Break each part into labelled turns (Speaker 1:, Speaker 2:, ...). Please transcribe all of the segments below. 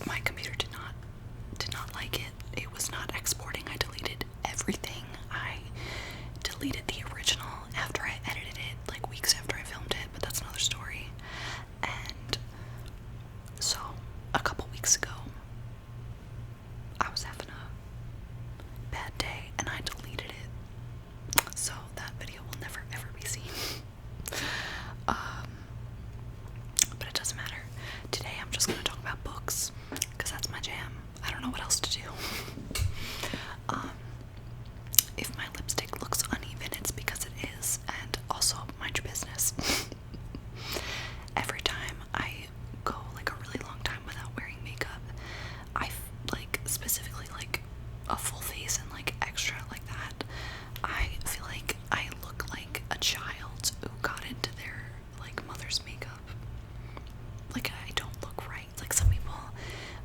Speaker 1: my computer did not like it. It was not exporting. I deleted everything. I deleted the original after I edited it, like weeks after I filmed it, but that's another story. And so a couple weeks ago, I was having a bad day and I deleted it. So that video will never ever be seen. But it doesn't matter. Today I'm just gonna talk about books because that's my jam. I don't know what else to do. If my lipstick looks uneven, it's because it is, and also mind your business. Every time I go like a really long time without wearing makeup, I like specifically like a full face and like extra like that, I feel like I look like a child who got into their like mother's makeup. Like I don't look right. Like some people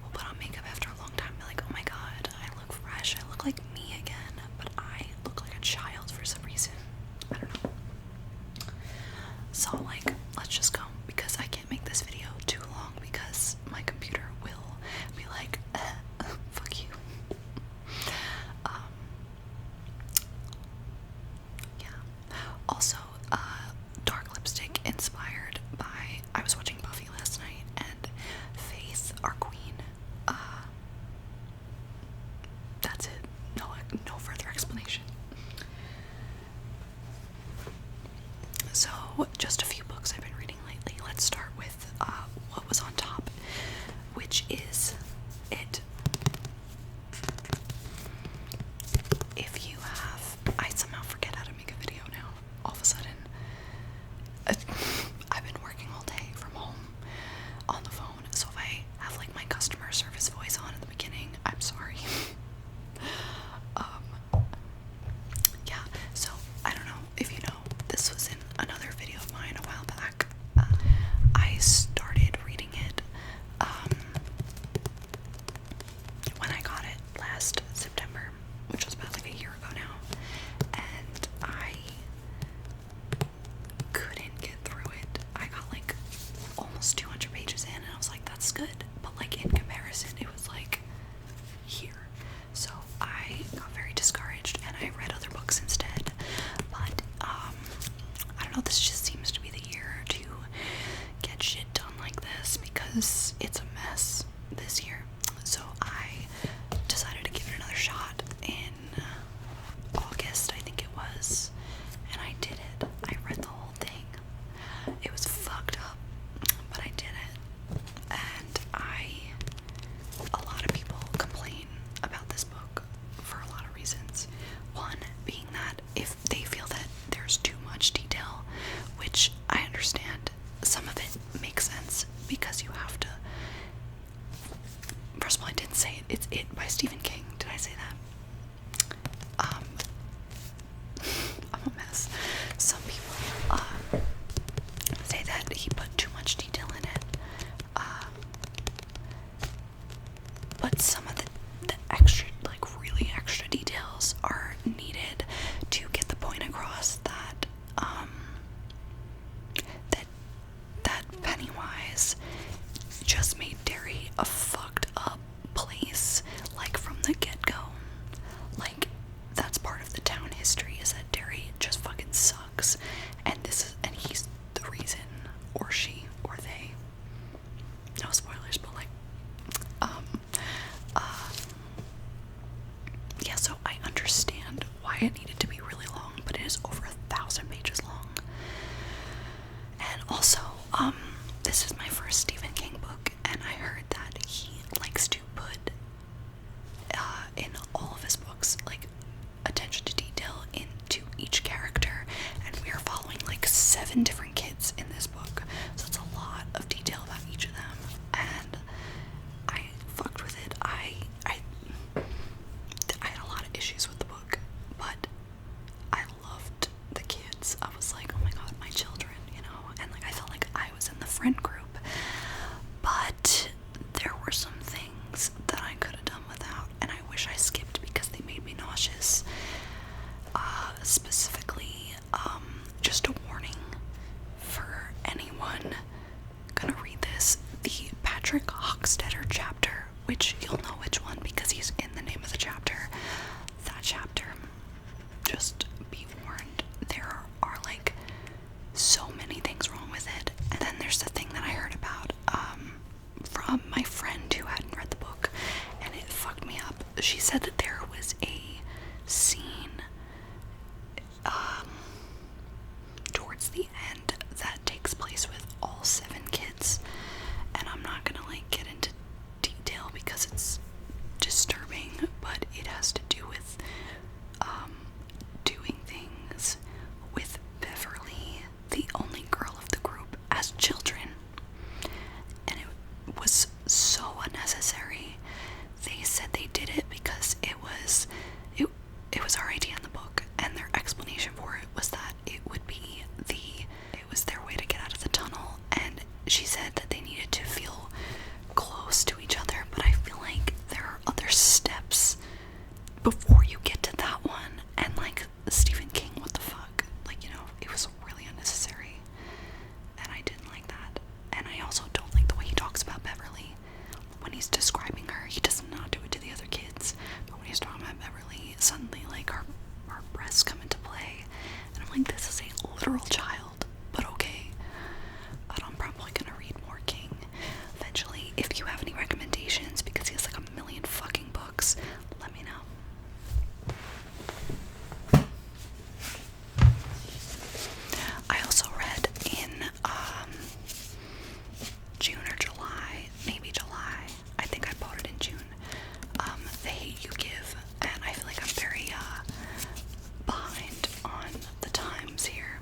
Speaker 1: will put on makeup after a long time and be like, oh my god, I look fresh, I look like me again, but I look like a child for some reason. I don't know. So like, let's just go, because I can't make this video too long because my computer will be like, fuck you. Yeah. Also, dark lipstick inspired by, I was watching Buffy last night, and Faith, our queen, that's it. No further explanation. So, just a few books I've been reading lately. Let's start with what was on top, which is It. If you have, I somehow forget how to make a video now, all of a sudden. I've been working all day from home on the phone, so if I have like my customer service voice on in the beginning, I'm sorry. Yeah, so I don't know if you know, this was in another video of mine a while back. I started reading it when I got it last September, which was about like a year ago now, and I couldn't get through it. I got like almost 200 pages in and I was like, that's good, but like in comparison it was like here. So I got very discouraged and I read other books instead. But I don't know, this just seems to be the year to get shit done like this because it's a mess this year. So I decided to give it another shot in August, I think it was, and I did it. I read the whole thing. It was fucked up, but I did it. And a lot of people complain about this book for a lot of reasons. One being that if they feel that there's too much detail, which I understand, some of it makes sense because you have to. First of all, I didn't say it. It's It by Stephen King. Did I say that? I'm a mess. Some people say that he put too much detail in it. But some of the extra, like really extra details are needed to get the point across that that Pennywise just made Derry a fucked up place, like from the get-go. Like, that's part of the town history, is that Derry just fucking sucks, and he's the reason, or she, or they. No spoilers, but like, yeah, so I understand why it needed to be really long, but it is over 1,000 pages long. And also, this is my first Stephen King book, and I heard that he Hochstetter chapter, which you'll know which one because he's in the name of the chapter. That chapter, just be warned, there are like so many things wrong with it. And then there's the thing that I heard about from my friend who hadn't read the book, and it fucked me up. She said that there was a scene towards the end that takes place with all 7 kids, and I'm not gonna like get into detail because it's disturbing, but it has to do with doing things with Beverly, the only girl of the group, as children, and it was so unnecessary. They said they did it because it was our idea in the book, and their explanation for it was that it was their way to get out of the tunnel, and she said that they needed to feel close to each other, but I feel like there are other steps before you get to that one, and like Stephen King, what the fuck, like, you know, it was really unnecessary, and I didn't like that. And I also don't like the way he talks about Beverly. When he's describing her, he does not do it to the other kids, but when he's talking about Beverly, suddenly like her breasts come into play, and I'm like, this is a literal child, but okay. But I'm probably gonna read more King eventually. If you have any recommendations, because he has like a million fucking books, let me know. I also read in June or July, maybe July, I think I bought it in June, The Hate You Give, and I feel like I'm very behind on the times here.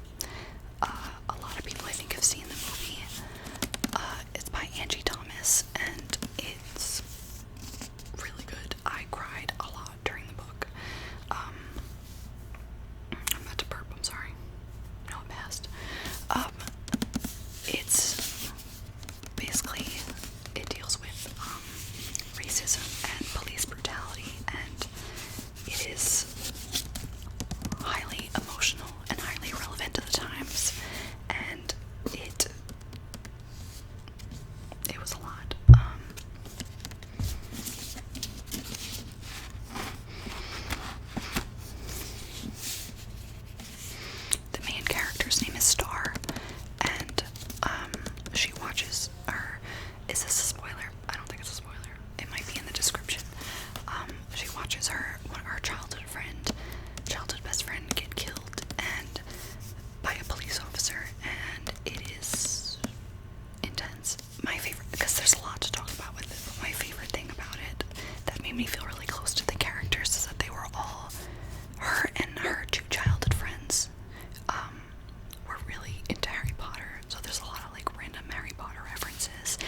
Speaker 1: A lot of people I think have seen the movie. It's by Angie Thomas, and it's really good. I cried a lot during the book. I'm about to burp, I'm sorry. No, it passed. It's basically, it deals with racism and police brutality, and it is highly emotional and highly relevant to the times, and it was a lot. The main character's name is Star, and she watches her. Is this a spoiler? I don't think it's a spoiler. It might be in the description. She watches her childhood best friend get killed and by a police officer, and it is intense. My favorite, because there's a lot to talk about with it, but my favorite thing about it that made me feel really close to the characters is that they were all, her and her 2 childhood friends, were really into Harry Potter, so there's a lot of like random Harry Potter references,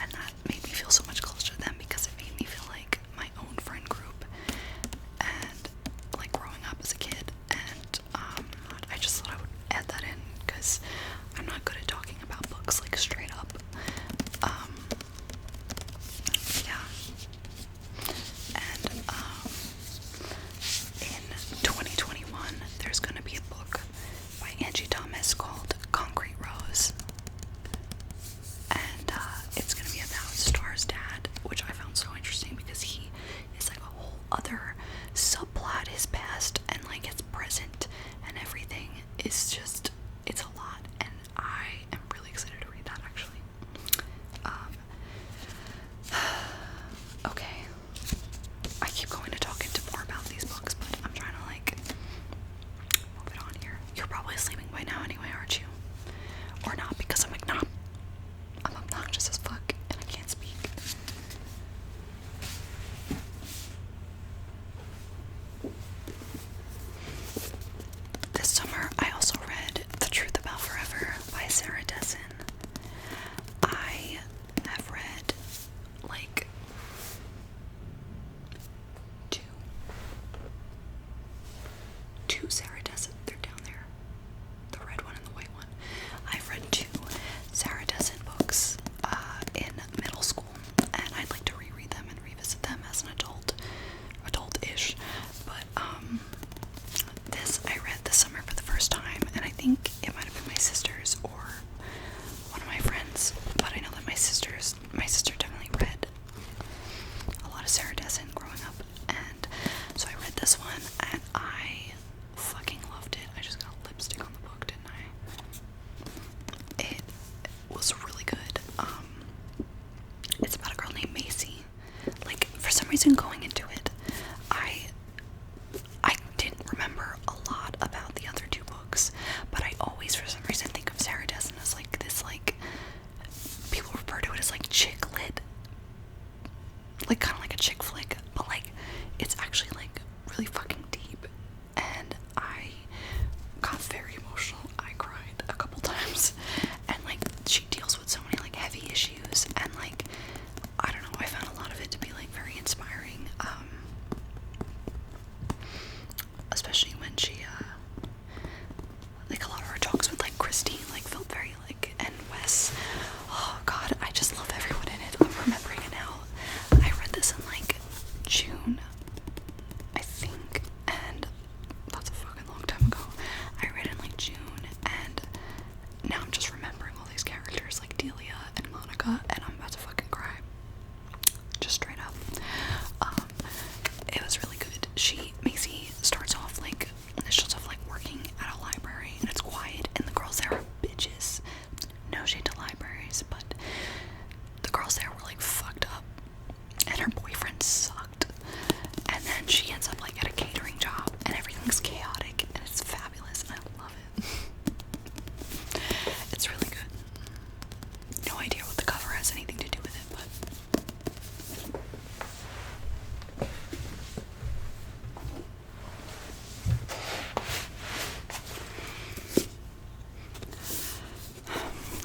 Speaker 1: and that made me feel so much closer to them because it made me feel like my own friend group, and like growing up as a kid, and I just thought I would add that in because I'm not good at talking about books like straight up. Yeah. And in 2021 there's gonna be a book by Angie Thomas called Concrete Rose, and it's gonna be about Star's dad, which I found so interesting because he is like a whole other subplot. His past and like his present and everything is just, it's a lot, and I am really excited to read that actually. Okay, I keep going to talk into more about these books, but I'm trying to like move it on here. You're probably sleeping by now anyway, aren't you? Or not, because I'm like, nah, I'm obnoxious as fuck and I can't speak. This summer I also read The Truth About Forever by Sarah Dessen. I have read like two Sarah Dessen, they're down there, the red one and the white one. I've read 2 Sarah Dessen books in middle school, and I'd like to reread them and revisit them as an adult-ish, but this I read this summer for the first time, and I think it might have been my sister's or one of my friends, but I know that my sister definitely like kind of like a chick flick, but like it's actually like really fucking deep, and I got very emotional. I cried a couple times, and like she deals with so many like heavy issues, and like I don't know, I found a lot of it to be like very inspiring, especially when she like a lot of her talks with like Christine like felt very like, and Wes, oh god, I just love everyone in it. I'm remembering it now. I read this in like June, I think, and that's a fucking long time ago. I read it in like June, and now I'm just remembering all these characters like Delia and Monica, and I'm about to fucking cry. Just straight up. It was really good. Macy starts off like, it starts off like working at a library, and it's quiet, and the girls there are bitches. No shade to libraries, but the girls there were like fucked up, and her boyfriend sucked. And then she ends up like at a catering job, and everything's chaotic, and it's fabulous, and I love it. It's really good. No idea what the cover has anything to do with it, but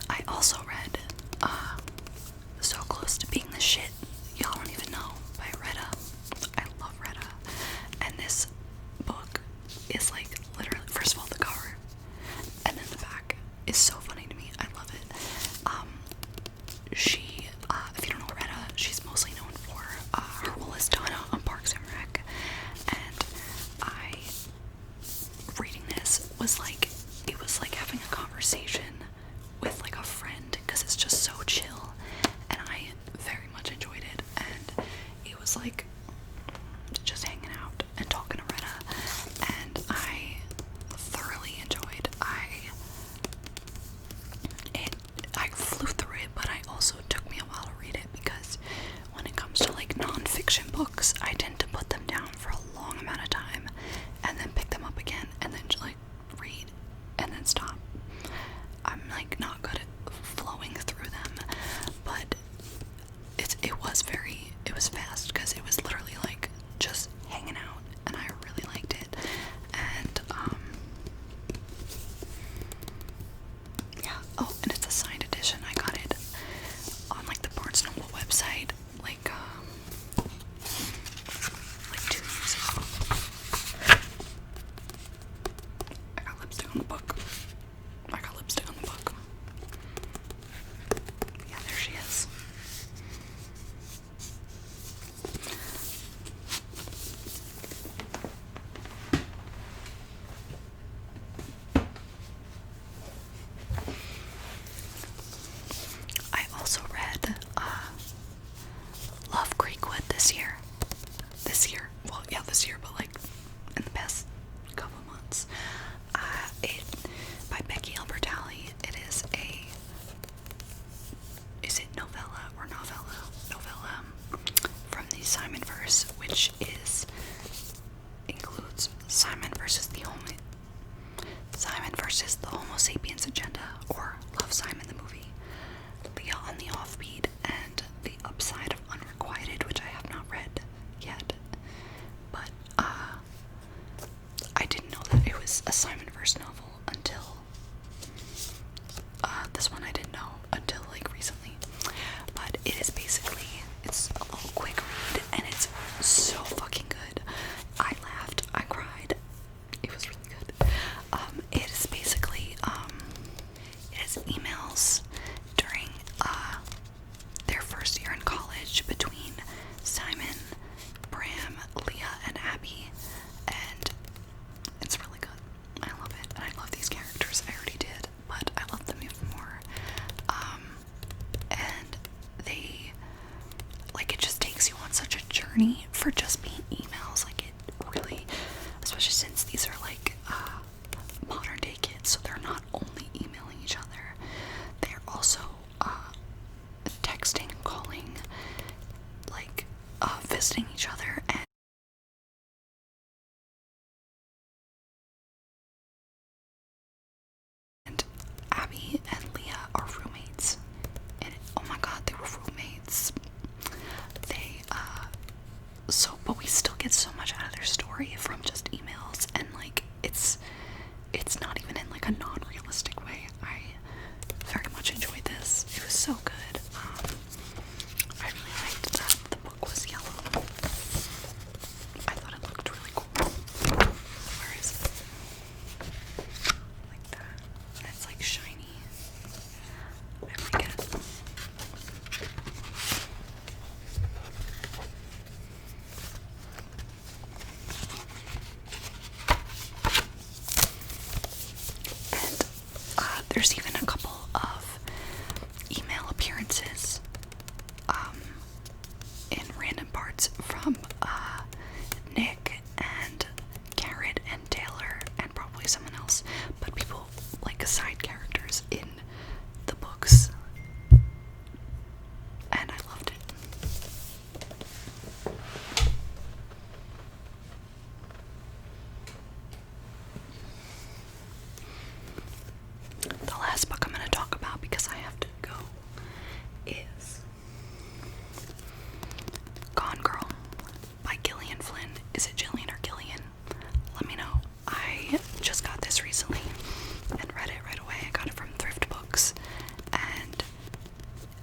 Speaker 1: I also read So Close to Being the Shit, Y'all Don't Even Know by Loretta. I love Loretta. And this book is like literally, first of all, the cover and then the back is so funny to me. I love it. She, if you don't know Loretta, she's mostly known for her role as Donna on Parks and Rec. And reading this was like, it was like having a conversation with like a friend, because it's just so chill, and I very much enjoyed it. And it was like just hanging out and talking to Retta, and I thoroughly enjoyed. I flew through it, but I also took me a while to read it, because when it comes to like non-fiction books, I tend to put them down for a long amount of time and then pick them up again and then just like read and then stop. I'm like not good at flowing through them, but it was fast, because it was literally like just hanging out, and I really liked it. And yeah, oh, and it's a signed edition. I got it on like the Barnes & Noble website like 2 years ago. I got lipstick on the book. Yeah, there she is. I also read Love Creekwood this year. Well, yeah, this year, but like in the past couple months. It by Becky Albertalli. Is it novella or novella? Novella from the Simon verse, which includes Simon versus the Homo sapiens agenda, or Love, Simon the movie, Leah on the Offbeat, and The Upside of Unrequited, which I have not read yet. But I didn't know that it was a Simon verse novel until this one. I didn't know until like recently. But it is basically, it's a little quick read, and it's so fucking good. I laughed, I cried. It was really good. It is basically it is emails during their first year in college between Simon, Bram, Leah, and Abby, and it's really good. I love it, and I love these characters. I already did, but I love them even more. And they, like, it just takes you on such a journey for just being emails. Like, it really, especially since these are like modern day kids, so they're not only emailing each other, they're also texting, calling, like visiting each other. And Abby and Leah are roommates, and oh my god, they were roommates. They but we still get so much out of their story from just emails, and like it's not even in like a non-realistic way. I very much enjoyed this. It was so good. I really liked that the book was yellow. I thought it looked really cool. Where is it? Like that. And it's like shiny. I like it. And there's even a couple of email appearances in random parts from Nick and Garrett and Taylor and probably someone else, but people like side characters in the books, and I loved it. The last book I'm going to talk about, because I have to go, is Gone Girl by Gillian Flynn. Is it Jillian or Gillian? Let me know. I just got this recently and read it right away. I got it from Thrift Books, and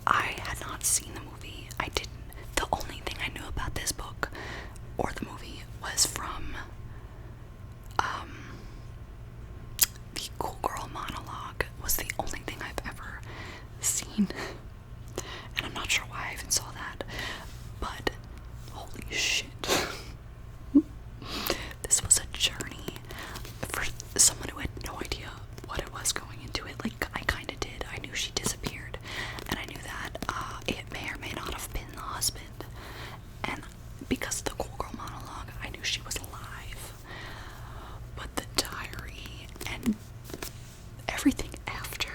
Speaker 1: I had not seen the movie. I didn't. The only thing I knew about this book or the movie was from the Cool Girl monologue. Was the only thing I've ever seen, and I'm not sure why I even saw that, but holy shit. This was a journey for someone who had no idea what it was going into it. Like, I kind of did. I knew she disappeared, and I knew that it may or may not have been the husband, and because of the Cool Girl monologue, I knew she was alive. But the diary and everything after,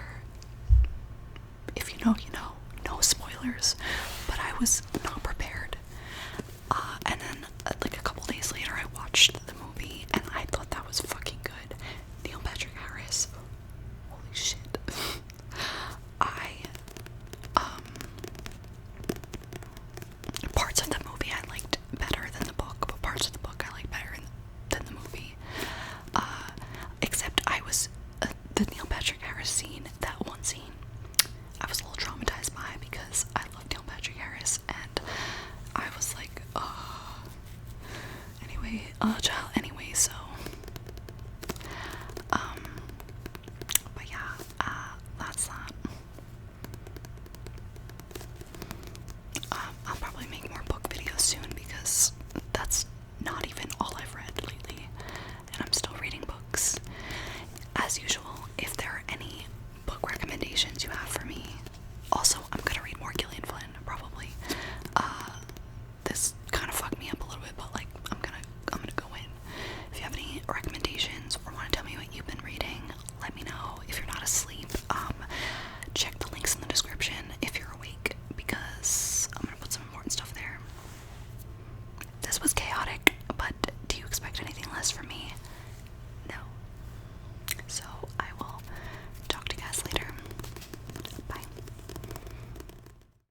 Speaker 1: if you know, you know. No spoilers, but I was not prepared. And then like a couple days later I watched the movie, and I thought that was fucking good. Neil Patrick Harris, holy shit. Parts of the movie I liked better than the book, but parts of the book I liked better than the movie. Except I was, the Neil Patrick Harris scene, that one scene, I was a little traumatized by, because I love Neil Patrick Harris, and I was like, anyway, so, but yeah, that's that. I'll probably make more book videos soon, because that's not even all I've read lately, and I'm still reading books. As usual, if there are any book recommendations you have for me. Also, I'm gonna read more Gillian Flynn, probably. This kind of fucked me up a little bit, but like, I'm gonna go in. If you have any recommendations or want to tell me what you've been reading, let me know. If you're not asleep, check the links in the description if you're awake, because I'm gonna put some important stuff there. This was chaotic, but do you expect anything less from me?